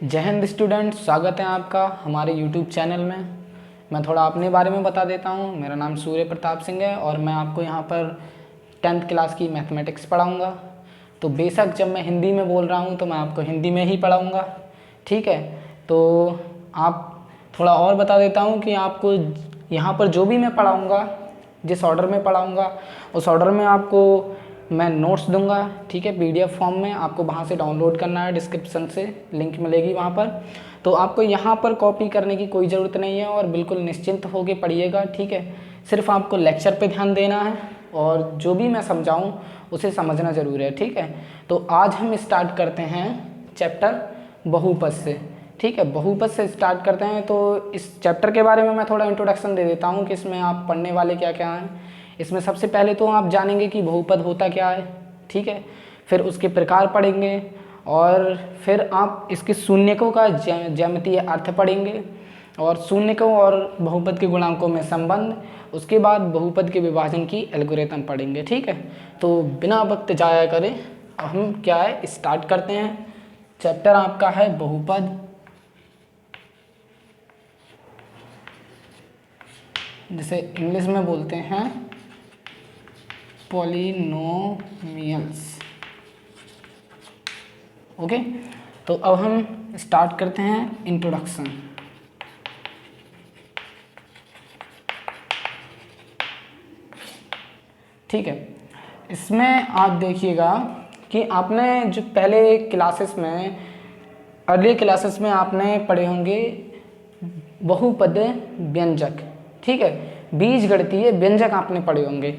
जय हिंद स्टूडेंट, स्वागत है आपका हमारे यूट्यूब चैनल में। मैं थोड़ा अपने बारे में बता देता हूँ। मेरा नाम सूर्य प्रताप सिंह है और मैं आपको यहाँ पर 10th क्लास की मैथमेटिक्स पढ़ाऊँगा। तो बेशक जब मैं हिंदी में बोल रहा हूँ तो मैं आपको हिंदी में ही पढ़ाऊँगा, ठीक है। तो आप थोड़ा और बता देता हूँ कि आपको यहाँ पर जो भी मैं पढ़ाऊँगा, जिस ऑर्डर में पढ़ाऊँगा उस ऑर्डर में आपको मैं नोट्स दूंगा, ठीक है। पीडीएफ फॉर्म में आपको वहाँ से डाउनलोड करना है, डिस्क्रिप्शन से लिंक मिलेगी वहाँ पर। तो आपको यहाँ पर कॉपी करने की कोई ज़रूरत नहीं है और बिल्कुल निश्चिंत होकर पढ़िएगा, ठीक है। सिर्फ आपको लेक्चर पे ध्यान देना है और जो भी मैं समझाऊँ उसे समझना ज़रूर है, ठीक है। तो आज हम स्टार्ट करते हैं चैप्टर बहुपद से, ठीक है। बहुपद से स्टार्ट करते हैं। तो इस चैप्टर के बारे में मैं थोड़ा इंट्रोडक्शन दे देता हूँ कि इसमें आप पढ़ने वाले क्या क्या हैं। इसमें सबसे पहले तो आप जानेंगे कि बहुपद होता क्या है, ठीक है। फिर उसके प्रकार पढ़ेंगे और फिर आप इसके शून्यकों का ज्यामितीय अर्थ पढ़ेंगे और शून्यकों और बहुपद के गुणांकों में संबंध। उसके बाद बहुपद के विभाजन की एल्गोरिथम पढ़ेंगे, ठीक है। तो बिना वक्त जाया करें हम क्या है स्टार्ट करते हैं। चैप्टर आपका है बहुपद, जिसे इंग्लिश में बोलते हैं पॉलिनोमियल्स, ओके। तो अब हम स्टार्ट करते हैं इंट्रोडक्शन। ठीक है, इसमें आप देखिएगा कि आपने जो पहले क्लासेस में, अर्ली क्लासेस में आपने पढ़े होंगे बहुपद व्यंजक, ठीक है। बीजगणितीय व्यंजक आपने पढ़े होंगे।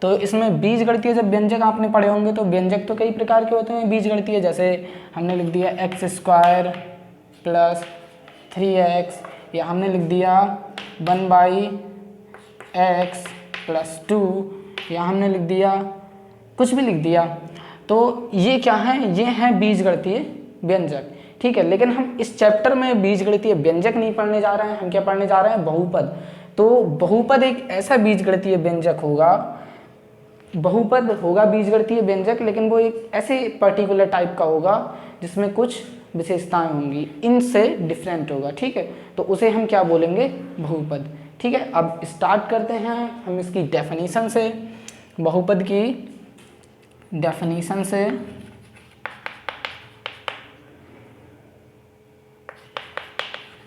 तो इसमें बीजगणितीय जब व्यंजक आपने पढ़े होंगे तो व्यंजक तो कई प्रकार के होते हैं बीजगणितीय। जैसे हमने लिख दिया x² + 3x, या हमने लिख दिया 1/x + 2, या हमने लिख दिया कुछ भी लिख दिया। तो ये क्या है, ये हैं बीजगणितीय व्यंजक, ठीक है। लेकिन हम इस चैप्टर में बीजगणितीय व्यंजक नहीं पढ़ने जा रहे हैं, हम क्या पढ़ने जा रहे हैं, बहुपद। तो बहुपद एक ऐसा बीजगणितीय व्यंजक होगा, बहुपद होगा बीजगणितीय व्यंजक, लेकिन वो एक ऐसे पर्टिकुलर टाइप का होगा जिसमें कुछ विशेषताएं होंगी, इनसे डिफरेंट होगा, ठीक है। तो उसे हम क्या बोलेंगे, बहुपद, ठीक है। अब स्टार्ट करते हैं हम इसकी डेफिनेशन से, बहुपद की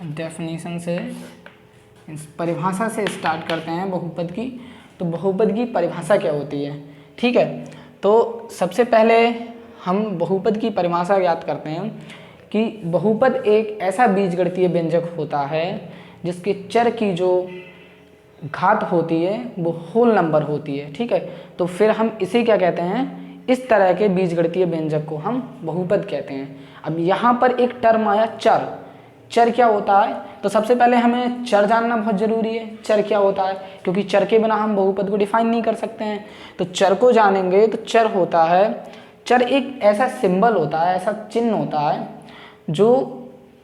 डेफिनेशन से। इस परिभाषा से स्टार्ट करते हैं बहुपद की। तो बहुपद की परिभाषा क्या होती है, ठीक है। तो सबसे पहले हम बहुपद की परिभाषा याद करते हैं कि बहुपद एक ऐसा बीजगणितीय व्यंजक होता है जिसके चर की जो घात होती है वो होल नंबर होती है, ठीक है। तो फिर हम इसे क्या कहते हैं, इस तरह के बीजगणितीय व्यंजक को हम बहुपद कहते हैं। अब यहाँ पर एक टर्म आया चर। चर क्या होता है, तो सबसे पहले हमें चर जानना बहुत ज़रूरी है। चर क्या होता है, क्योंकि चर के बिना हम बहुपद को डिफाइन नहीं कर सकते हैं। तो चर को जानेंगे तो चर होता है, चर एक ऐसा सिंबल होता है, ऐसा चिन्ह होता है जो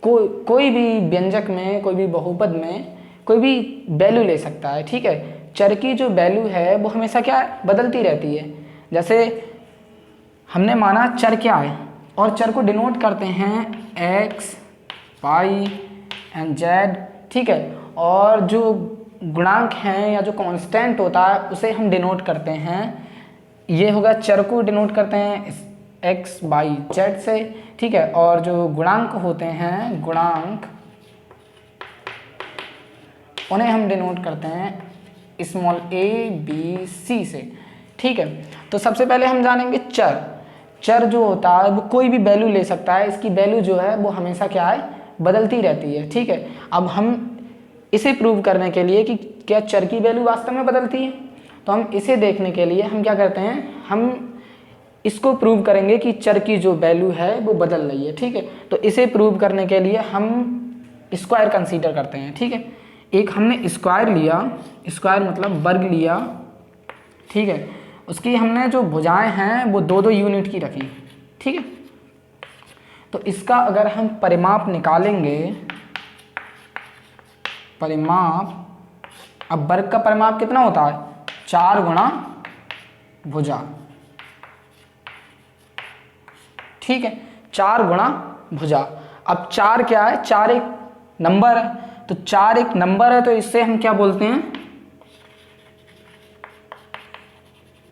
कोई भी व्यंजक में, कोई भी बहुपद में कोई भी वैल्यू ले सकता है, ठीक है। चर की जो वैल्यू है वो हमेशा क्या है, बदलती रहती है। जैसे हमने माना चर क्या है, और चर को डिनोट करते हैं x, y and z, ठीक है। और जो गुणांक हैं या जो कांस्टेंट होता है उसे हम डिनोट करते हैं, ये होगा चर को डिनोट करते हैं x, y, z से, ठीक है। और जो गुणांक होते हैं, गुणांक, उन्हें हम डिनोट करते हैं स्मॉल a, b, c से, ठीक है। तो सबसे पहले हम जानेंगे चर। चर जो होता है वो कोई भी वैल्यू ले सकता है, इसकी वैल्यू जो है वो हमेशा क्या है, बदलती रहती है, ठीक है। अब हम इसे प्रूव करने के लिए कि क्या चर की वैल्यू वास्तव में बदलती है, तो हम इसे देखने के लिए हम क्या करते हैं, हम इसको प्रूव करेंगे कि चर की जो वैल्यू है वो बदल रही है, ठीक है। तो इसे प्रूव करने के लिए हम स्क्वायर कंसीडर करते हैं, ठीक है। एक हमने स्क्वायर लिया, स्क्वायर मतलब वर्ग लिया, ठीक है। उसकी हमने जो भुजाएं हैं वो 2-2 यूनिट की रखी, ठीक है। तो इसका अगर हम परिमाप निकालेंगे, परिमाप, अब वर्ग का परिमाप कितना होता है, 4 गुणा भुजा, ठीक है, 4 गुणा भुजा। अब 4 क्या है, 4 एक नंबर है, तो 4 एक नंबर है, तो इससे हम क्या बोलते हैं,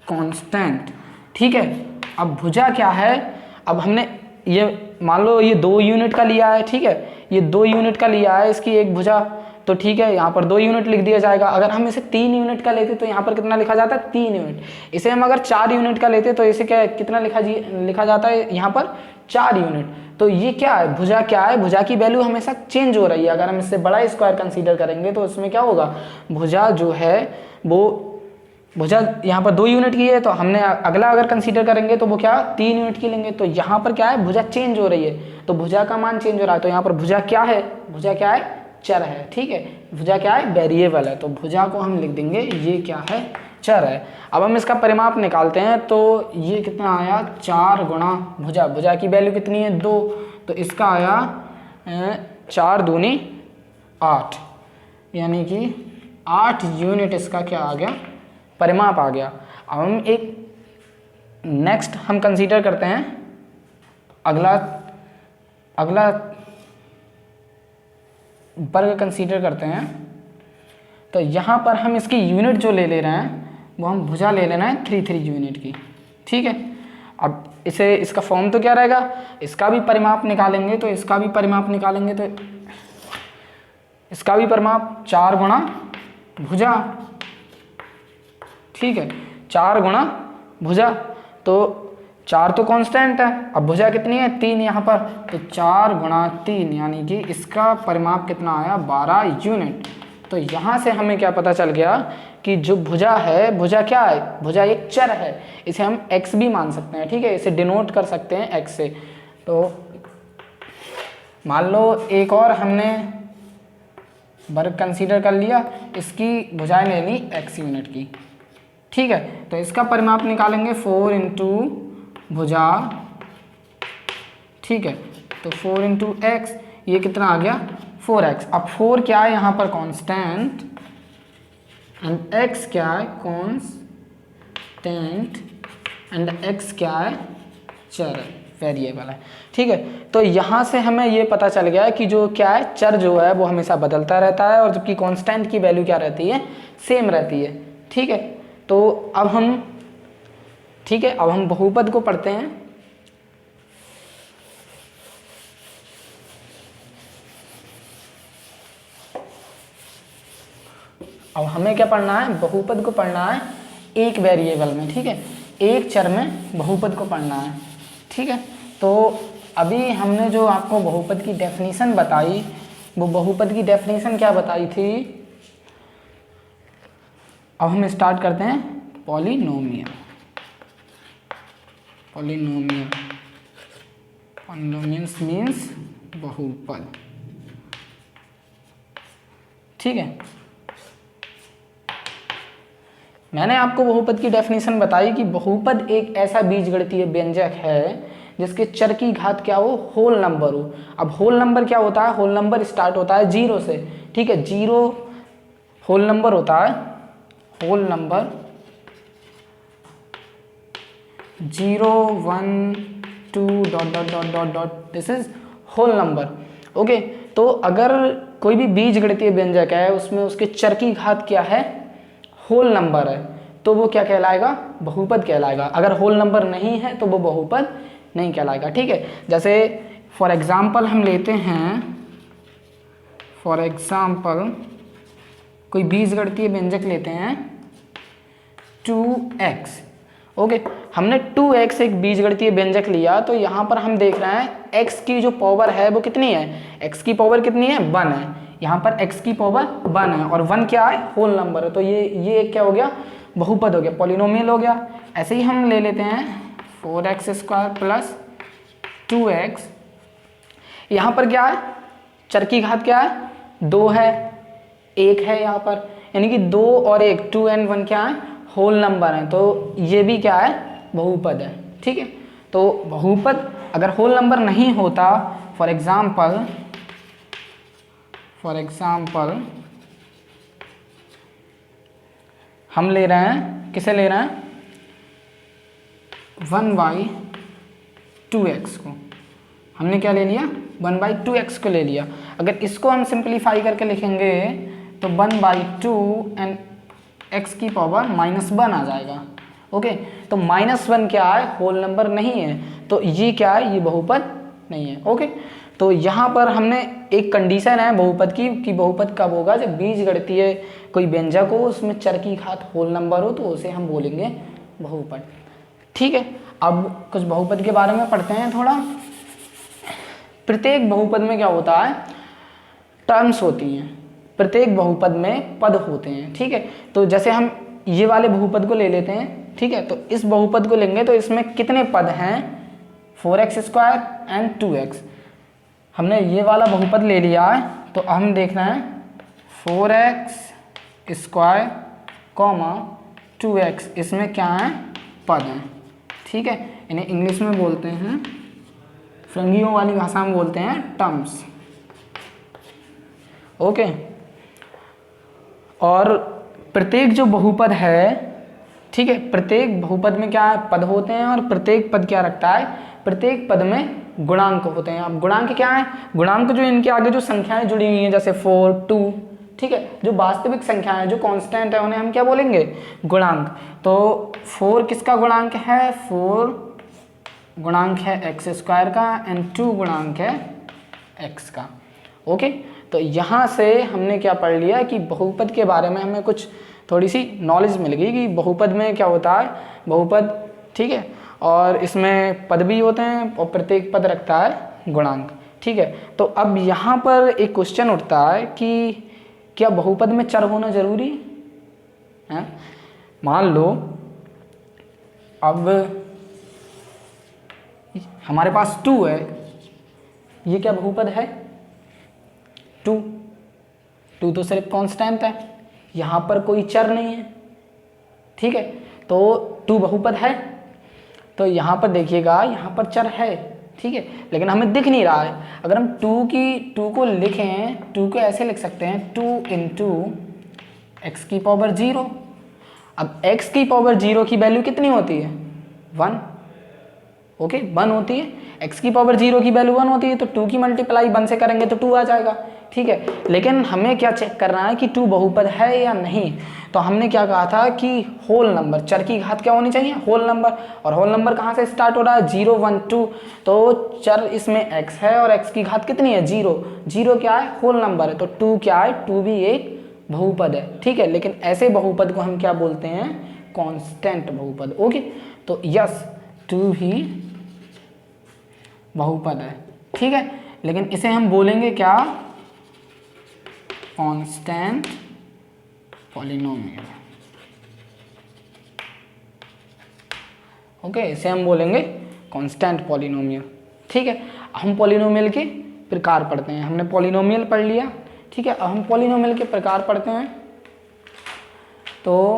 कांस्टेंट। ठीक है, अब भुजा क्या है, अब हमने ये मान लो ये 2 यूनिट का लिया है, ठीक है, ये 2 यूनिट का लिया है इसकी एक भुजा, तो ठीक है यहाँ पर 2 यूनिट लिख दिया जाएगा। अगर हम इसे 3 यूनिट का लेते तो यहाँ पर कितना लिखा जाता है, 3 यूनिट। इसे हम अगर 4 यूनिट का लेते तो इसे क्या कितना लिखा जाता है यहाँ पर, 4 यूनिट। तो ये क्या है, भुजा क्या है, भुजा की वैल्यू हमेशा चेंज हो रही है। अगर हम इससे बड़ा स्क्वायर कंसीडर करेंगे तो उसमें क्या होगा, भुजा जो है वो, भुजा यहाँ पर 2 यूनिट की है, तो हमने अगला अगर कंसीडर करेंगे तो वो क्या 3 यूनिट की लेंगे। तो यहाँ पर क्या है, भुजा चेंज हो रही है, तो भुजा का मान चेंज हो रहा है। तो यहाँ पर भुजा क्या है, भुजा क्या है, चर है। ठीक है, भुजा क्या है, वेरिएबल है, तो भुजा को हम लिख देंगे ये क्या है, चर है। अब हम इसका परिमाप निकालते हैं, तो ये कितना आया, 4 गुणा भुजा, भुजा की वैल्यू कितनी है 2, तो इसका आया 4 दूनी 8, यानी कि 8 यूनिट इसका क्या आ गया, परिमाप आ गया। अब हम एक नेक्स्ट हम कंसीडर करते हैं अगला वर्ग कंसीडर करते हैं। तो यहाँ पर हम इसकी यूनिट जो ले रहे हैं वो हम भुजा ले लेना है 3 यूनिट की। ठीक है, अब इसका फॉर्म तो क्या रहेगा, इसका भी परिमाप निकालेंगे, तो इसका भी परिमाप निकालेंगे, तो इसका भी परिमाप 4 गुणा भुजा। ठीक है, 4 गुणा भुजा, तो 4 तो कांस्टेंट है, अब भुजा कितनी है 3 यहाँ पर, तो 4 गुणा 3 यानी कि इसका परिमाप कितना आया 12 यूनिट। तो यहाँ से हमें क्या पता चल गया कि जो भुजा है, भुजा क्या है, भुजा एक चर है, इसे हम x भी मान सकते हैं। ठीक है, इसे डिनोट कर सकते हैं x से। तो मान लो एक और हमने वर्ग कंसीडर कर लिया, इसकी भुजाएं ले ली x यूनिट की। ठीक है, तो इसका परिमाप निकालेंगे 4 इंटू भुजा। ठीक है, तो 4 इंटू एक्स, ये कितना आ गया 4x। अब 4 क्या है यहाँ पर कांस्टेंट, एंड x क्या है कांस्टेंट, एंड x क्या है चर है, वेरिएबल है। ठीक है, तो यहाँ से हमें ये पता चल गया कि जो क्या है, चर जो है वो हमेशा बदलता रहता है, और जबकि कांस्टेंट की वैल्यू क्या रहती है, सेम रहती है। ठीक है, तो अब हम बहुपद को पढ़ते हैं। अब हमें क्या पढ़ना है, बहुपद को पढ़ना है एक वेरिएबल में। ठीक है, एक चर में बहुपद को पढ़ना है। ठीक है, तो अभी हमने जो आपको बहुपद की डेफिनेशन बताई, वो बहुपद की डेफिनेशन क्या बताई थी। अब हम स्टार्ट करते हैं पॉलिनोमियल। पॉलिनोमियल्स मीन्स बहुपद। ठीक है, मैंने आपको बहुपद की डेफिनेशन बताई कि बहुपद एक ऐसा बीजगणितीय व्यंजक है जिसके चर की घात क्या हो, होल नंबर हो। अब होल नंबर क्या होता है, होल नंबर स्टार्ट होता है 0 से। ठीक है, 0 होल नंबर होता है, whole number 0 1 2 dot dot dot dot dot, this is whole number. Okay, तो अगर कोई भी बीजगणितीय व्यंजक है उसमें उसके चर की घात क्या है, होल नंबर है, तो वो क्या कहलाएगा, बहुपद कहलाएगा। अगर होल नंबर नहीं है तो वो बहुपद नहीं कहलाएगा। ठीक है, जैसे फॉर एग्जाम्पल हम लेते हैं, फॉर एग्जाम्पल कोई बीजगणितीय व्यंजक लेते हैं 2x। ओके, हमने 2x एक बीजगणितीय व्यंजक लिया, तो यहाँ पर हम देख रहे हैं x की जो पावर है वो कितनी है, x की पावर कितनी है 1 है, यहाँ पर x की पावर 1 है, और 1 क्या है, होल नंबर है। तो ये क्या हो गया, बहुपद हो गया, पॉलिनोमियल हो गया। ऐसे ही हम ले लेते हैं 4x² प्लस 2x। यहाँ पर क्या है, चर की घात क्या है 2 है, 1 है यहाँ पर, यानी कि 2 और 1, 2 and 1 क्या है, होल नंबर है, तो ये भी क्या है, बहुपद है। ठीक है, तो बहुपद अगर होल नंबर नहीं होता, फॉर एग्जाम्पल हम ले रहे हैं, किसे ले रहे हैं, 1/2x को हमने क्या ले लिया 1/2x को ले लिया। अगर इसको हम सिंप्लीफाई करके लिखेंगे तो 1/2 एंड x की पावर -1 आ जाएगा। ओके, तो -1 क्या है, होल नंबर नहीं है, तो ये क्या है, ये बहुपद नहीं है। ओके, तो यहाँ पर हमने एक कंडीशन है बहुपद की कि बहुपद कब होगा, जब बीजगणितीय कोई व्यंजक हो उसमें चर की घात होल नंबर हो तो उसे हम बोलेंगे बहुपद। ठीक है, अब कुछ बहुपद के बारे में पढ़ते हैं थोड़ा। प्रत्येक बहुपद में क्या होता है, टर्म्स होती हैं, प्रत्येक बहुपद में पद होते हैं। ठीक है, तो जैसे हम ये वाले बहुपद को ले लेते हैं। ठीक है, तो इस बहुपद को लेंगे तो इसमें कितने पद हैं, 4x² एंड 2x। हमने ये वाला बहुपद ले लिया है, तो हम देखना है 4x² कॉमा 2x, इसमें क्या है, पद हैं। ठीक है, इन्हें इंग्लिश में बोलते हैं, फ्रंगियों वाली भाषा में बोलते हैं टर्म्स। ओके, और प्रत्येक जो बहुपद है, ठीक है, प्रत्येक बहुपद में क्या है, पद होते हैं, और प्रत्येक पद क्या रखता है, प्रत्येक पद में गुणांक होते हैं। अब गुणांक क्या है, गुणांक जो इनके आगे जो संख्याएं जुड़ी हुई हैं जैसे 4, 2, ठीक है, जो वास्तविक संख्याएं जो कांस्टेंट है उन्हें हम क्या बोलेंगे, गुणांक। तो 4 किसका गुणांक है, 4 गुणांक है x² का एंड 2 गुणांक है x का। ओके, तो यहाँ से हमने क्या पढ़ लिया कि बहुपद के बारे में हमें कुछ थोड़ी सी नॉलेज मिल गई कि बहुपद में क्या होता है, बहुपद, ठीक है, और इसमें पद भी होते हैं और प्रत्येक पद रखता है गुणांक। ठीक है, तो अब यहाँ पर एक क्वेश्चन उठता है कि क्या बहुपद में चर होना जरूरी है। मान लो अब हमारे पास 2 है, ये क्या बहुपद है, 2 तो सिर्फ कांस्टेंट है, यहाँ पर कोई चर नहीं है। ठीक है, तो 2 बहुपद है, तो यहाँ पर देखिएगा यहाँ पर चर है। ठीक है, लेकिन हमें दिख नहीं रहा है। अगर हम 2 को लिखें, 2 को ऐसे लिख सकते हैं 2 × x⁻0। अब x की पावर 0 की वैल्यू कितनी होती है, 1। ओके, 1 होती है, x⁻0 की वैल्यू 1 होती है, तो 2 की मल्टीप्लाई 1 से करेंगे तो 2 आ जाएगा। ठीक है, लेकिन हमें क्या चेक करना है कि 2 बहुपद है या नहीं। तो हमने क्या कहा था कि होल नंबर, चर की घात क्या होनी चाहिए, होल नंबर। और होल नंबर कहाँ से स्टार्ट हो रहा है, 0, 1, 2। तो चर इसमें x है और x की घात कितनी है, 0। 0 क्या है, होल नंबर है, तो 2 क्या है, 2 भी एक बहुपद है। ठीक है, लेकिन ऐसे बहुपद को हम क्या बोलते हैं, कांस्टेंट बहुपद। ओके, तो यस 2 भी बहुपद है। ठीक है, लेकिन इसे हम बोलेंगे क्या, कांस्टेंट पॉलिनोमियल। ओके, इसे हम बोलेंगे कांस्टेंट पॉलिनोमियल। ठीक है, हम पॉलिनोमियल के प्रकार पढ़ते हैं। हमने पॉलिनोमियल पढ़ लिया। ठीक है, अब हम पॉलिनोमियल के प्रकार पढ़ते हैं। तो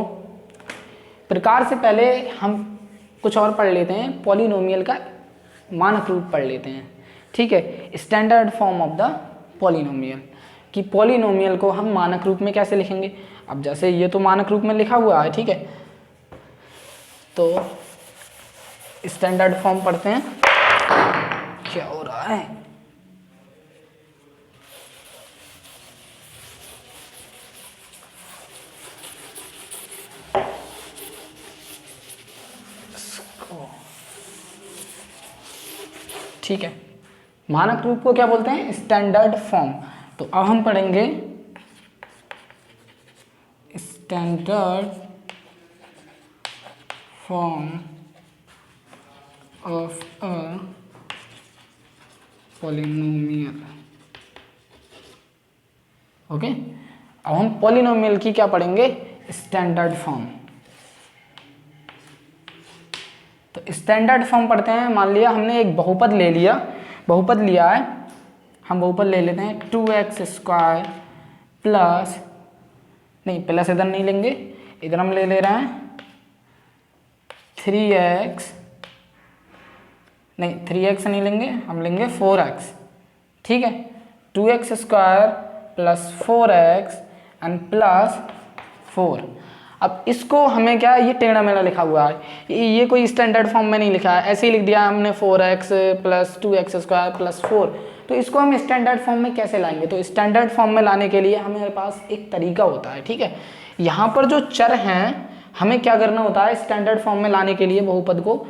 प्रकार से पहले हम कुछ और पढ़ लेते हैं, पॉलिनोमियल का मानक रूप पढ़ लेते हैं। ठीक है, standard form of the polynomial, कि पॉलिनोमियल को हम मानक रूप में कैसे लिखेंगे। अब जैसे ये तो मानक रूप में लिखा हुआ है, ठीक है, तो स्टैंडर्ड फॉर्म पढ़ते हैं। क्या हो रहा है, ठीक है, मानक रूप को क्या बोलते हैं, स्टैंडर्ड फॉर्म। तो अब हम पढ़ेंगे standard form of a polynomial. Okay, अब हम पॉलिनोमियल की क्या पढ़ेंगे, स्टैंडर्ड फॉर्म। तो स्टैंडर्ड फॉर्म पढ़ते हैं। मान लिया हमने एक बहुपद ले लिया, बहुपद लिया है, हम बहुपद ले लेते हैं 2x² प्लस, नहीं प्लस इधर नहीं लेंगे, इधर हम ले रहे हैं 3x, नहीं 3x नहीं लेंगे, हम लेंगे 4x। ठीक है, 2x² plus 4x and plus 4। अब इसको हमें क्या है, ये टेढ़ा मेढ़ा लिखा हुआ है, ये कोई स्टैंडर्ड फॉर्म में नहीं लिखा है, ऐसे ही लिख दिया हमने 4x + 2x² + 4। तो इसको हम स्टैंडर्ड फॉर्म में कैसे लाएंगे? तो स्टैंडर्ड फॉर्म में लाने के लिए हमारे पास एक तरीका होता है, ठीक है। यहाँ पर जो चर हैं हमें क्या करना होता है स्टैंडर्ड फॉर्म में लाने के लिए बहुपद को,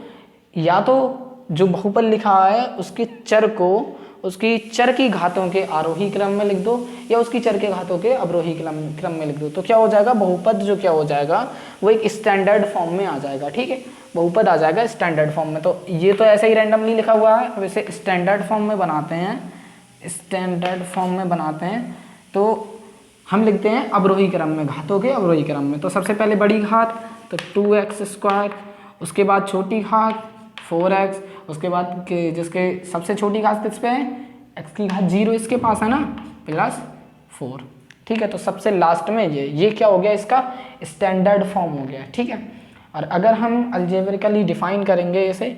या तो जो बहुपद लिखा है उसके चर को उसकी चर की घातों के आरोही क्रम में लिख दो, या उसकी चर के घातों के अवरोही क्रम में लिख दो। तो क्या हो जाएगा, बहुपद जो क्या हो जाएगा वो एक स्टैंडर्ड फॉर्म में आ जाएगा, ठीक है। बहुपद आ जाएगा स्टैंडर्ड फॉर्म में। तो ये तो ऐसे ही रैंडमली लिखा हुआ है, अब इसे स्टैंडर्ड फॉर्म में बनाते हैं। स्टैंडर्ड फॉर्म में बनाते हैं तो हम लिखते हैं अवरोही क्रम में, घातों के अवरोही क्रम में। तो सबसे पहले बड़ी घात तो 2x², उसके बाद छोटी घात 4x, उसके बाद के जिसके सबसे छोटी घात किस पे है, x की घात 0 इसके पास है ना, +4, ठीक है। तो सबसे लास्ट में ये क्या हो गया, इसका स्टैंडर्ड फॉर्म हो गया, ठीक है। और अगर हम अलजेब्रिकली डिफाइन करेंगे, इसे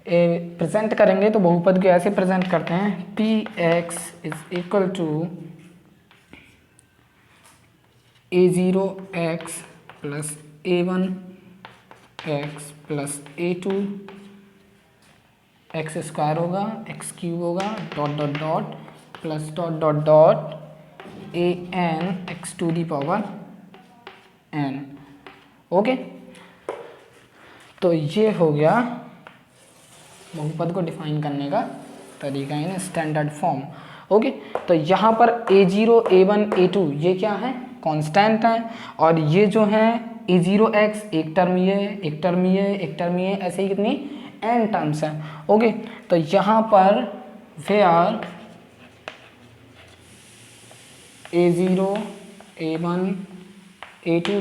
प्रेजेंट करेंगे, तो बहुपद को ऐसे प्रेजेंट करते हैं, px = a0x + a1x + a2 x² होगा, x³ होगा, .. an x⁴n। ओके, तो ये हो गया बहुपद को डिफाइन करने का तरीका इन स्टैंडर्ड फॉर्म। ओके, तो यहाँ पर a0 a1 a2 ये क्या है, कांस्टेंट है, और ये जो है a0x एक टर्म ये, एक टर्म ये, एक टर्म ये, ऐसे ही कितनी n टर्म्स हैं। ओके, तो यहाँ पर where a0 a1 a2 ...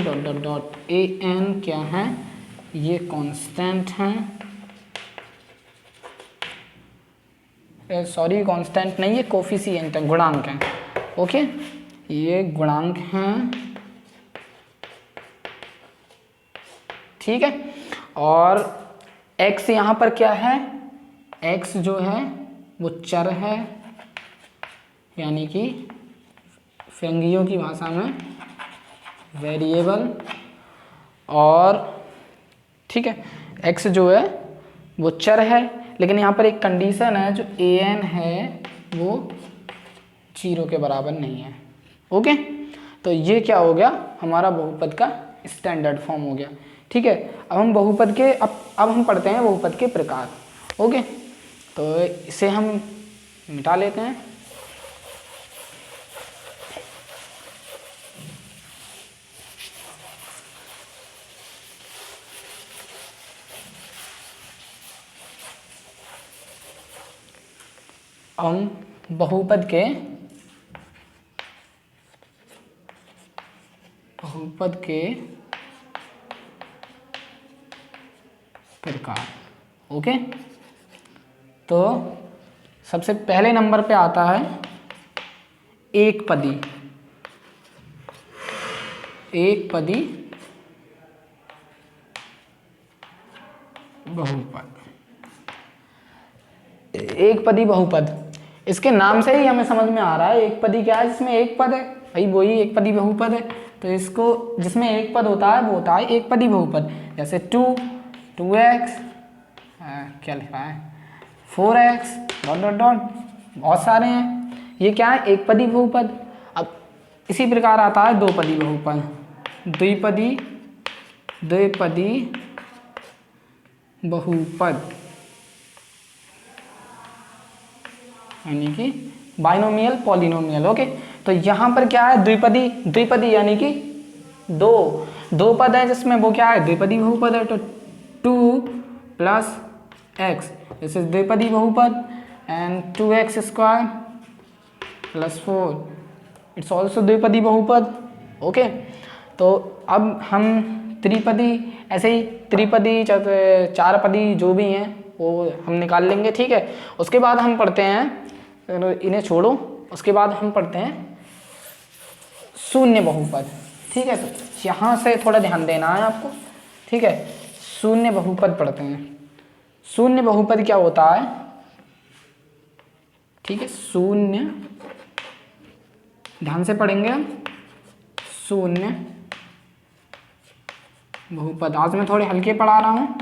an क्या है, ये कांस्टेंट हैं, सॉरी कांस्टेंट नहीं, ये कोफिशिएंट है, गुणांक हैं। ओके, ये गुणांक हैं, ठीक है। और x यहाँ पर क्या है, x जो है वो चर है, यानी कि फिरंगियों की भाषा में वेरिएबल, और ठीक है x जो है वो चर है, लेकिन यहाँ पर एक कंडीशन है, जो an है वो 0 के बराबर नहीं है। ओके, तो ये क्या हो गया, हमारा बहुपद का स्टैंडर्ड फॉर्म हो गया, ठीक है। अब हम बहुपद के अब हम पढ़ते हैं बहुपद के प्रकार। ओके, तो इसे हम मिटा लेते हैं। हम बहुपद के प्रकार। ओके, तो सबसे पहले नंबर पे आता है एक पदी बहुपद। एक पदी बहुपद, इसके नाम से ही हमें समझ में आ रहा है एक पदी क्या है, जिसमें एक पद है, भाई वही एक पदी बहुपद है। तो इसको जिसमें एक पद होता है वो होता है एक पदी बहुपद। जैसे 2x क्या लिखा है 4x ... बहुत सारे हैं, ये क्या है एक पदी बहुपद। अब इसी प्रकार आता है दो पदी बहुपद, द्विपदी बहुपद, यानी कि बाइनोमियल पॉलिनोमियल। ओके, तो यहाँ पर क्या है द्विपदी यानी कि दो पद है, जिसमें वो क्या है द्विपदी बहुपद है। तो 2 + x, दिस इज द्विपदी बहुपद, एंड 2x² + 4 इट्स ऑल्सो द्विपदी बहुपद। ओके, तो अब हम त्रिपदी, ऐसे ही त्रिपदी चार पदी जो भी हैं वो हम निकाल लेंगे, ठीक है। उसके बाद हम पढ़ते हैं, इन्हें छोड़ो, उसके बाद हम पढ़ते हैं शून्य बहुपद, ठीक है। तो यहाँ से थोड़ा ध्यान देना है आपको, ठीक है। शून्य बहुपद पढ़ते हैं। शून्य बहुपद क्या होता है, ठीक है, शून्य, ध्यान से पढ़ेंगे हम। शून्य बहुपद। आज मैं थोड़े हल्के पढ़ा रहा हूँ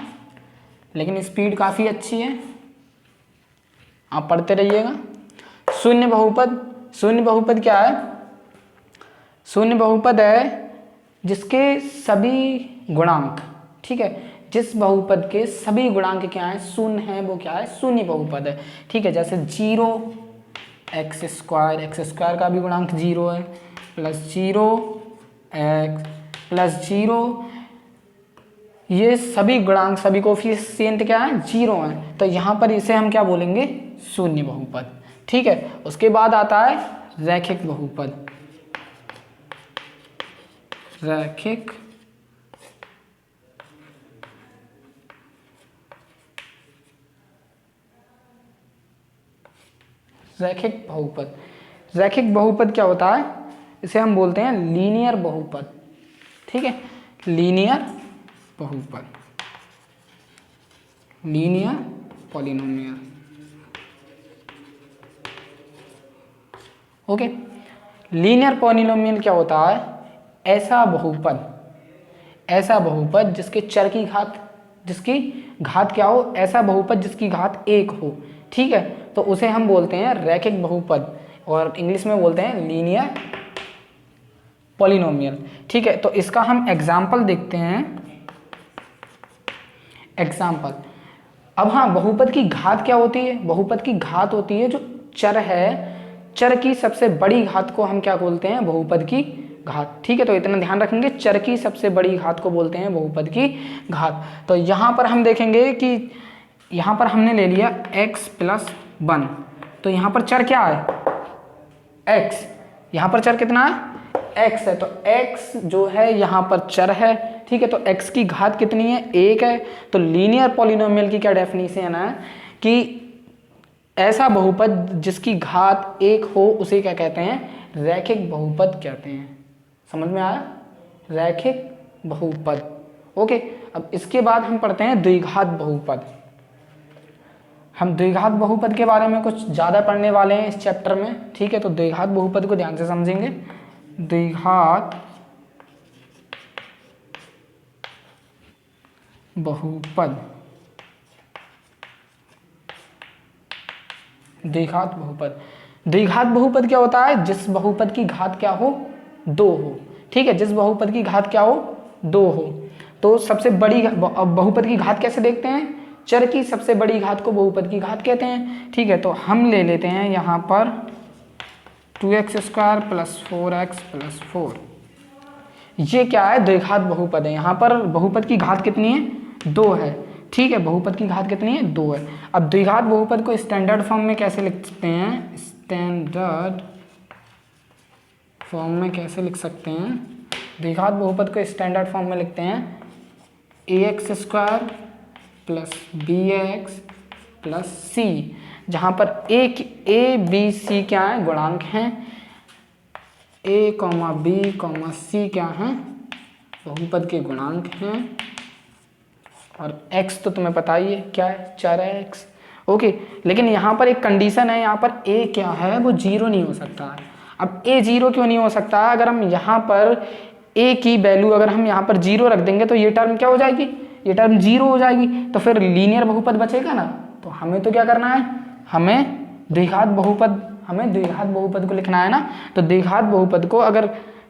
लेकिन स्पीड काफ़ी अच्छी है, आप पढ़ते रहिएगा। शून्य बहुपद, शून्य बहुपद क्या है? शून्य बहुपद है जिसके सभी गुणांक, ठीक है, जिस बहुपद के सभी गुणांक क्या है? शून्य है, वो क्या है? शून्य बहुपद है, ठीक है। जैसे 0 एक्स स्क्वायर का भी गुणांक 0 है, +0 एक्स +0, ये सभी गुणांक, सभी कोफिशिएंट क्या है? 0 है। तो यहाँ पर इसे हम क्या बोलेंगे? शून्य बहुपद, ठीक है। उसके बाद आता है रैखिक बहुपद। रैखिक रैखिक बहुपद, रैखिक बहुपद क्या होता है? इसे हम बोलते हैं लीनियर बहुपद, ठीक है, लीनियर बहुपद, linear polynomial. Okay, linear polynomial क्या होता है? ऐसा बहुपद, ऐसा बहुपद जिसके चर की घात, जिसकी घात क्या हो? ऐसा बहुपद जिसकी घात 1 हो, ठीक है, तो उसे हम बोलते हैं रैखिक बहुपद, और इंग्लिश में बोलते हैं लीनियर पॉलिनोमियल, ठीक है। तो इसका हम एग्जाम्पल देखते हैं, एग्जाम्पल। अब हाँ, बहुपद की घात क्या होती है? बहुपद की घात होती है जो चर है, चर की सबसे बड़ी घात को हम क्या बोलते हैं? बहुपद की घात, ठीक है। तो इतना ध्यान रखेंगे, चर की सबसे बड़ी घात को बोलते हैं बहुपद की घात। तो यहाँ पर हम देखेंगे कि यहाँ पर हमने ले लिया x + 1, तो यहाँ पर चर क्या है? x, यहाँ पर चर कितना है? x है, तो x जो है यहाँ पर चर है, ठीक है। तो x की घात कितनी है? 1 है। तो लीनियर पॉलिनोमियल की क्या डेफिनेशन है कि ऐसा बहुपद जिसकी घात 1 हो उसे क्या कहते हैं? रैखिक बहुपद कहते हैं। समझ में आया? रैखिक बहुपद। ओके, अब इसके बाद हम पढ़ते हैं द्विघात बहुपद। हम द्विघात बहुपद के बारे में कुछ ज़्यादा पढ़ने वाले हैं इस चैप्टर में, ठीक है। तो द्विघात बहुपद को ध्यान से समझेंगे। द्विघात बहुपद, द्विघात बहुपद, द्विघात बहुपद क्या होता है? जिस बहुपद की घात क्या हो? 2 हो, ठीक है, जिस बहुपद की घात क्या हो? 2 हो। तो सबसे बड़ी बहुपद की घात कैसे देखते हैं? चर की सबसे बड़ी घात को बहुपद की घात कहते हैं, ठीक है। तो हम ले लेते हैं यहाँ पर 2x² + 4x + 4, ये क्या है? द्विघात बहुपद है। यहाँ पर बहुपद की घात कितनी है? 2 है, ठीक है, बहुपद की घात कितनी है? 2 है। अब द्विघात बहुपद को स्टैंडर्ड फॉर्म में कैसे लिख सकते हैं? स्टैंडर्ड फॉर्म में कैसे लिख सकते हैं? द्विघात बहुपद को स्टैंडर्ड फॉर्म में लिखते हैं ax² + bx + c, जहाँ पर a b c क्या है? गुणांक हैं। a, b, c क्या हैं? बहुपद के गुणांक हैं। और x तो तुम्हें पता ही है क्या है? चर है x, ओके। लेकिन यहाँ पर एक कंडीशन है, यहाँ पर a क्या है? वो 0 नहीं हो सकता है। अब a 0 क्यों नहीं हो सकता? अगर हम यहाँ पर a की वैल्यू अगर हम यहाँ पर 0 रख देंगे तो ये टर्म क्या हो जाएगी? ये टर्म 0 हो जाएगी, तो फिर लीनियर बहुपद बचेगा ना। तो हमें तो क्या करना है? हमें द्विघात बहुपद को लिखना है ना। तो द्विघात बहुपद को अगर,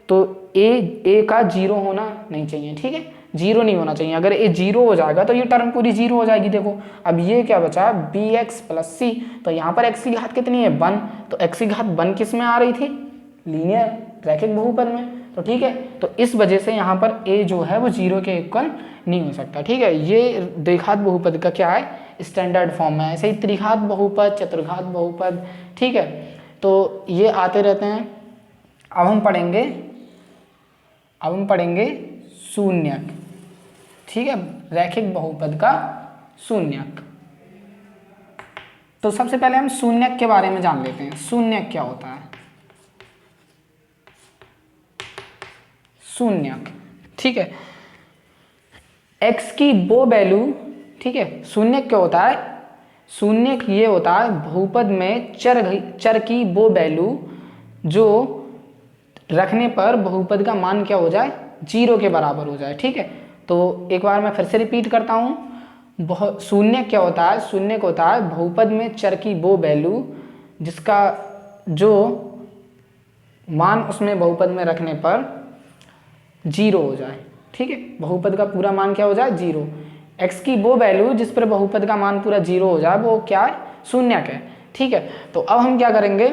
तो a का 0 होना नहीं चाहिए, ठीक है, 0 नहीं होना चाहिए। अगर a 0 हो जाएगा तो ये टर्म पूरी 0 हो जाएगी। देखो अब ये क्या बचा? bx + c, तो यहाँ पर x की घात कितनी है? 1, तो x की घात 1 किस में आ रही थी? लीनियर रैखिक बहुपद में, तो ठीक है। तो इस वजह से यहाँ पर a जो है वो 0 के इक्वल नहीं हो सकता, ठीक है। ये द्विघात बहुपद का क्या है? स्टैंडर्ड फॉर्म है। ऐसे ही त्रिघात बहुपद, चतुर्घात बहुपद, ठीक है, तो ये आते रहते हैं। अब हम पढ़ेंगे शून्यक, ठीक है, रैखिक बहुपद का शून्यक। तो सबसे पहले हम शून्यक के बारे में जान लेते हैं। शून्यक क्या होता है? शून्यक, ठीक है, x की वो वैल्यू, ठीक है। शून्यक क्या होता है? शून्यक ये होता है बहुपद में चर की वो वैल्यू जो रखने पर बहुपद का मान क्या हो जाए? 0 के बराबर हो जाए, ठीक है। तो एक बार मैं फिर से रिपीट करता हूँ। शून्य क्या होता है? शून्य को होता है बहुपद में चर की वो वैल्यू जिसका जो मान उसमें बहुपद में रखने पर 0 हो जाए। ठीक है, बहुपद का पूरा मान क्या हो जाए? 0। x की वो वैल्यू जिस पर बहुपद का मान पूरा 0 हो जाए वो क्या है? शून्यक है। ठीक है, तो अब हम क्या करेंगे?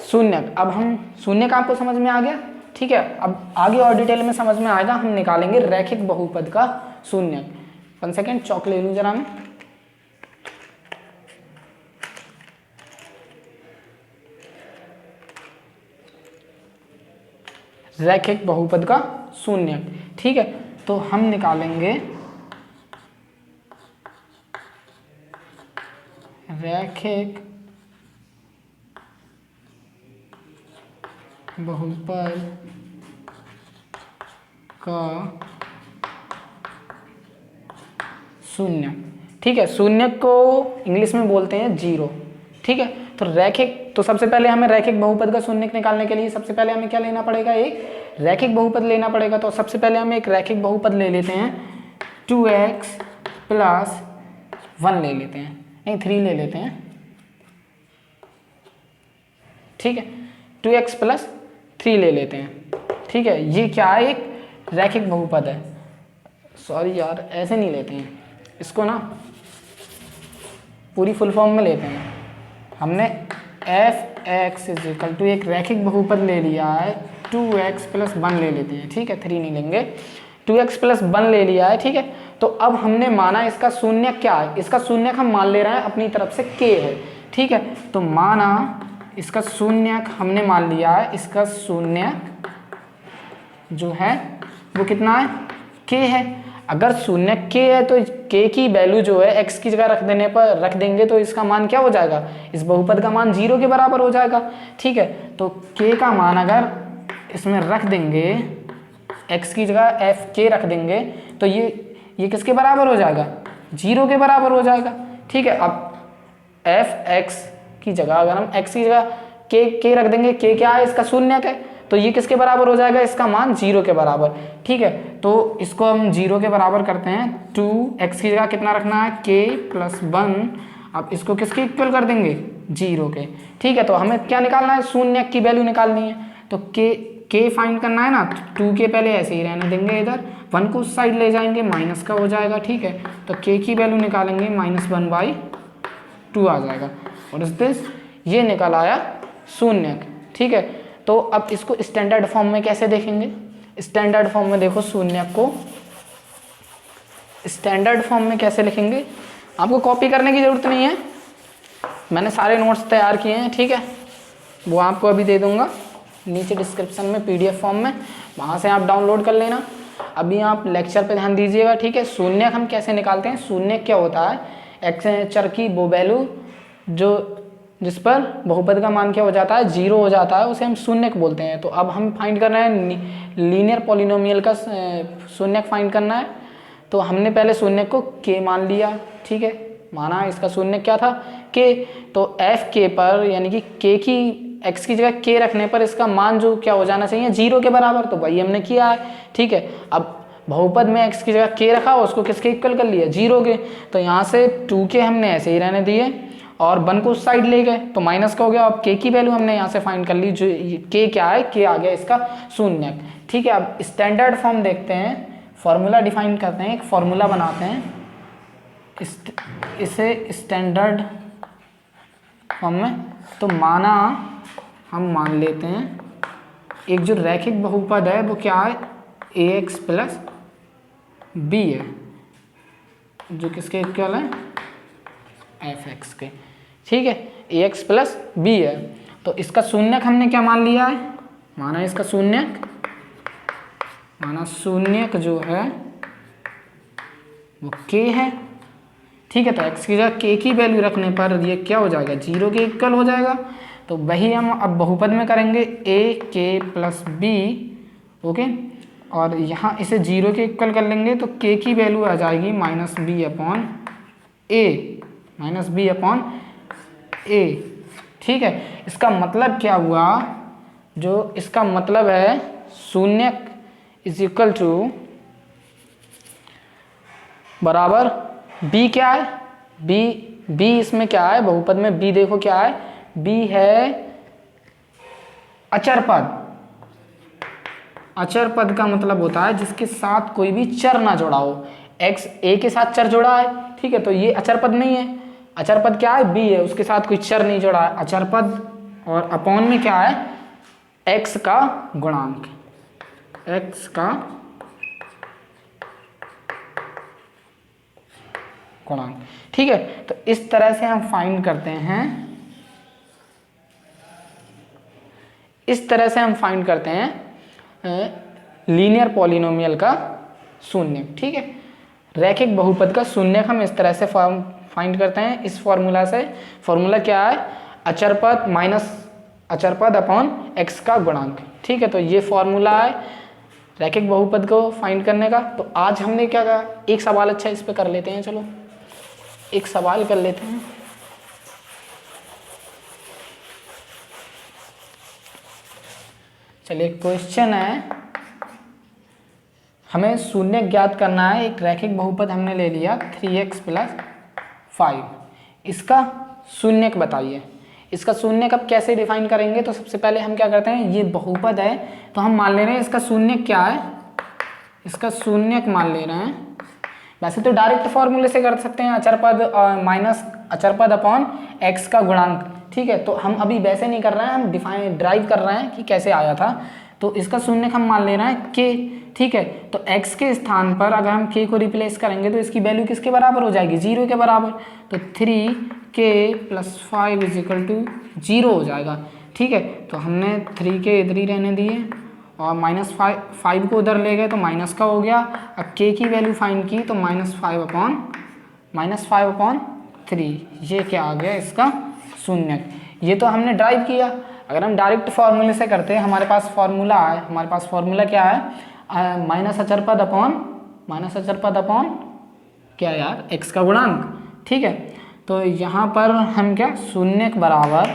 शून्यक, अब हम शून्यक आपको समझ में आ गया। ठीक है, अब आगे और डिटेल में समझ में आएगा। हम निकालेंगे रैखिक बहुपद का शून्यक। 1 सेकेंड, चौक ले लूँ जरा मैं। रैखिक बहुपद का शून्यक। ठीक है, तो हम निकालेंगे रैखिक बहुपद का शून्यक। ठीक है, शून्यक को इंग्लिश में बोलते हैं 0। ठीक है, तो रैखिक, तो सबसे पहले हमें रैखिक बहुपद का शून्यक निकालने के लिए सबसे पहले हमें क्या लेना पड़ेगा? एक रैखिक बहुपद लेना पड़ेगा। तो सबसे पहले हम एक रैखिक बहुपद ले लेते हैं, 2x + 1 ले लेते हैं, नहीं 3 ले लेते हैं। ठीक है, 2x + 3 ले लेते हैं। ठीक है, ये क्या है? एक रैखिक बहुपद है। सॉरी यार, ऐसे नहीं लेते हैं इसको ना, पूरी फुल फॉर्म में लेते हैं। हमने f(x) = एक रैखिक बहुपद ले लिया है, 2x + 1 ले लेते हैं। ठीक है, 3 नहीं लेंगे, 2x + 1 ले लिया है। ठीक है, तो अब हमने माना इसका शून्यक क्या है? इसका शून्यक हम मान ले रहे हैं अपनी तरफ से k है। ठीक है, तो माना इसका शून्यक हमने मान लिया है, इसका शून्यक जो है वो कितना है? k है। अगर शून्यक k है तो k की वैल्यू जो है x की जगह रख देंगे तो इसका मान क्या हो जाएगा? इस बहुपद का मान 0 के बराबर हो जाएगा। ठीक है, तो k का मान अगर इसमें रख देंगे, x की जगह f(k) रख देंगे तो ये किसके बराबर हो जाएगा? 0 के बराबर हो जाएगा। ठीक है, अब f(x) की जगह अगर हम x की जगह k रख देंगे, k क्या है? इसका शून्यक है, तो ये किसके बराबर हो जाएगा? इसका मान 0 के बराबर। ठीक है, तो इसको हम 0 के बराबर करते हैं। 2x की जगह कितना रखना है? k + 1। अब इसको किसके इक्वल कर देंगे? 0 के। ठीक है, तो हमें क्या निकालना है? शून्यक की वैल्यू निकालनी है। तो k फाइंड करना है ना, 2 के पहले ऐसे ही रहने देंगे, इधर 1 को उस साइड ले जाएंगे, माइनस का हो जाएगा। ठीक है, तो k की वैल्यू निकालेंगे, -1/2 आ जाएगा। और इस दिस ये निकल आया शून्यक। ठीक है, तो अब इसको स्टैंडर्ड फॉर्म में कैसे देखेंगे? स्टैंडर्ड फॉर्म में देखो, शून्यक को स्टैंडर्ड फॉर्म में कैसे लिखेंगे? आपको कॉपी करने की ज़रूरत नहीं है, मैंने सारे नोट्स तैयार किए हैं। ठीक है, वो आपको अभी दे दूंगा नीचे डिस्क्रिप्शन में PDF फॉर्म में, वहाँ से आप डाउनलोड कर लेना। अभी आप लेक्चर पे ध्यान दीजिएगा। ठीक है, शून्यक हम कैसे निकालते हैं? शून्यक क्या होता है? x चर की वो वैल्यू जो जिस पर बहुपद का मान क्या हो जाता है? 0 हो जाता है, उसे हम शून्यक बोलते हैं। तो अब हम फाइंड करना है लीनियर पॉलिनोमियल का शून्यक फाइंड करना है। तो हमने पहले शून्यक को k मान लिया। ठीक है, माना इसका शून्यक क्या था? k। तो f(k) पर यानी कि k की x की जगह k रखने पर इसका मान जो क्या हो जाना चाहिए? 0 के बराबर। तो वही हमने किया है। ठीक है, अब बहुपद में x की जगह k रखा, उसको किसके इक्वल कर लिया? 0 के। तो यहाँ से 2k हमने ऐसे ही रहने दिए और 1 को उस साइड ले गए तो माइनस का हो गया। अब k की वैल्यू हमने यहाँ से फाइंड कर ली, जो k क्या है? k आ गया इसका शून्यक। ठीक है, अब स्टैंडर्ड फॉर्म देखते हैं, फॉर्मूला डिफाइन करते हैं, एक फॉर्मूला बनाते हैं, इसे स्टैंडर्ड फॉर्म में। तो माना हम मान लेते हैं एक जो रैखिक बहुपद है वो क्या है? ax + b है, जो किसके इक्वल है? f(x) के। ठीक है, ax + b है। तो इसका शून्यक हमने क्या मान लिया है? माना इसका शून्यक जो है वो k है। ठीक है, तो x की जगह k की वैल्यू रखने पर ये क्या हो जाएगा? 0 के इक्वल हो जाएगा। तो वही हम अब बहुपद में करेंगे, ak + b। ओके, और यहाँ इसे 0 के इक्वल कर लेंगे तो k की वैल्यू आ जाएगी -b/a। ठीक है, इसका मतलब क्या हुआ? जो इसका मतलब है शून्यक = बराबर b क्या है, b इसमें क्या है बहुपद में, b देखो क्या है, b है अचर पद। अचर पद का मतलब होता है जिसके साथ कोई भी चर ना जुड़ा हो। x a के साथ चर जुड़ा है, ठीक है, तो ये अचर पद नहीं है। अचर पद क्या है, b है, उसके साथ कोई चर नहीं जुड़ा है, अचर पद। और अपॉन में क्या है, x का गुणांक, x का गुणांक, ठीक है। तो इस तरह से हम फाइंड करते हैं, इस तरह से हम फाइंड करते हैं लीनियर पॉलिनोमियल का शून्य, ठीक है। रैखिक बहुपद का शून्य हम इस तरह से फाइंड करते हैं, इस फॉर्मूला से। फॉर्मूला क्या है, अचर पद माइनस अचर पद अपॉन x का गुणांक, ठीक है। तो ये फॉर्मूला है रैखिक बहुपद को फाइंड करने का। तो आज हमने क्या कहा, एक सवाल अच्छा इस पे कर लेते हैं, चलो एक सवाल कर लेते हैं। चलिए क्वेश्चन है, हमें शून्य ज्ञात करना है। एक रैखिक बहुपद हमने ले लिया 3x + 5, इसका शून्यक बताइए। इसका शून्यक अब कैसे डिफाइन करेंगे, तो सबसे पहले हम क्या करते हैं, ये बहुपद है तो हम मान ले रहे हैं इसका शून्यक क्या है, इसका शून्यक मान ले रहे हैं। वैसे तो डायरेक्ट फॉर्मूले से कर सकते हैं, अचर पद माइनस अचर पद अपॉन x का गुणांक, ठीक है। तो हम अभी वैसे नहीं कर रहे हैं, हम ड्राइव कर रहे हैं कि कैसे आया था। तो इसका शून्यक हम मान ले रहे हैं k, ठीक है। तो x के स्थान पर अगर हम k को रिप्लेस करेंगे तो इसकी वैल्यू किसके बराबर हो जाएगी, 0 के बराबर। तो 3k + 5 = 0 हो जाएगा, ठीक है। तो हमने 3k इधर ही रहने दिए और -5 को उधर ले गए तो माइनस का हो गया। अब k की वैल्यू फाइंड की तो -5/3, ये क्या आ गया इसका शून्यक। ये तो हमने ड्राइव किया। अगर हम डायरेक्ट फॉर्मूले से करते हैं, हमारे पास फॉर्मूला है, हमारे पास फॉर्मूला क्या है, माइनस अचर पद अपॉन क्या यार, x का गुणांक, ठीक है। तो यहाँ पर हम क्या, शून्यक बराबर,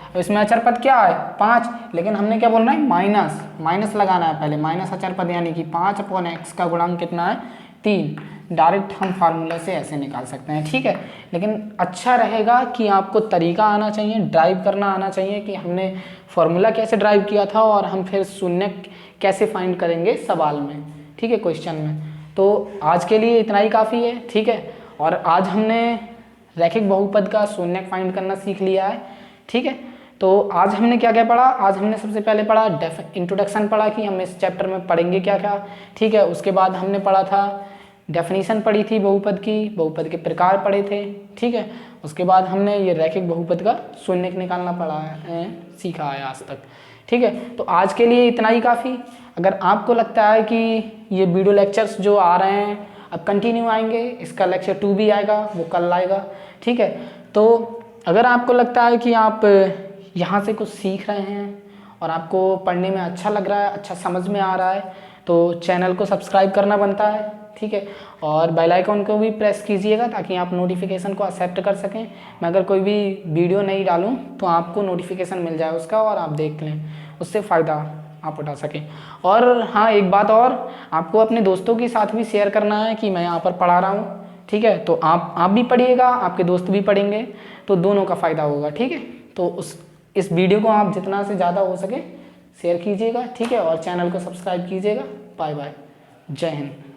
अब इसमें अचर पद क्या है 5, लेकिन हमने क्या बोलना है, माइनस लगाना है पहले, माइनस अचर पद यानी कि 5/x का गुणांक कितना है 3। डायरेक्ट हम फार्मूला से ऐसे निकाल सकते हैं, ठीक है। लेकिन अच्छा रहेगा कि आपको तरीका आना चाहिए, ड्राइव करना आना चाहिए कि हमने फार्मूला कैसे ड्राइव किया था और हम फिर शून्य कैसे फाइंड करेंगे सवाल में, ठीक है, क्वेश्चन में। तो आज के लिए इतना ही काफ़ी है, ठीक है। और आज हमने रैखिक बहुपद का शून्य फाइंड करना सीख लिया है, ठीक है। तो आज हमने क्या क्या पढ़ा, आज हमने सबसे पहले पढ़ा इंट्रोडक्शन पढ़ा कि हम इस चैप्टर में पढ़ेंगे क्या क्या, ठीक है। उसके बाद हमने पढ़ा था डेफिनेशन पढ़ी थी बहुपद की, बहुपद के प्रकार पढ़े थे, ठीक है। उसके बाद हमने ये रैखिक बहुपद का शून्य निकालना पड़ा है, सीखा है आज तक, ठीक है। तो आज के लिए इतना ही काफ़ी। अगर आपको लगता है कि ये वीडियो लेक्चर्स जो आ रहे हैं अब कंटिन्यू आएंगे, इसका लेक्चर 2 भी आएगा, वो कल आएगा, ठीक है। तो अगर आपको लगता है कि आप यहाँ से कुछ सीख रहे हैं और आपको पढ़ने में अच्छा लग रहा है, अच्छा समझ में आ रहा है, तो चैनल को सब्सक्राइब करना बनता है, ठीक है। और बेल आइकन को भी प्रेस कीजिएगा ताकि आप नोटिफिकेशन को एक्सेप्ट कर सकें। मैं अगर कोई भी वीडियो नहीं डालूँ तो आपको नोटिफिकेशन मिल जाए उसका और आप देख लें, उससे फ़ायदा आप उठा सकें। और हाँ, एक बात और, आपको अपने दोस्तों के साथ भी शेयर करना है कि मैं यहाँ पर पढ़ा रहा हूँ, ठीक है। तो आप भी पढ़िएगा, आपके दोस्त भी पढ़ेंगे, तो दोनों का फ़ायदा होगा, ठीक है। तो इस वीडियो को आप जितना से ज़्यादा हो सके शेयर कीजिएगा, ठीक है। और चैनल को सब्सक्राइब कीजिएगा। बाय बाय, जय हिंद।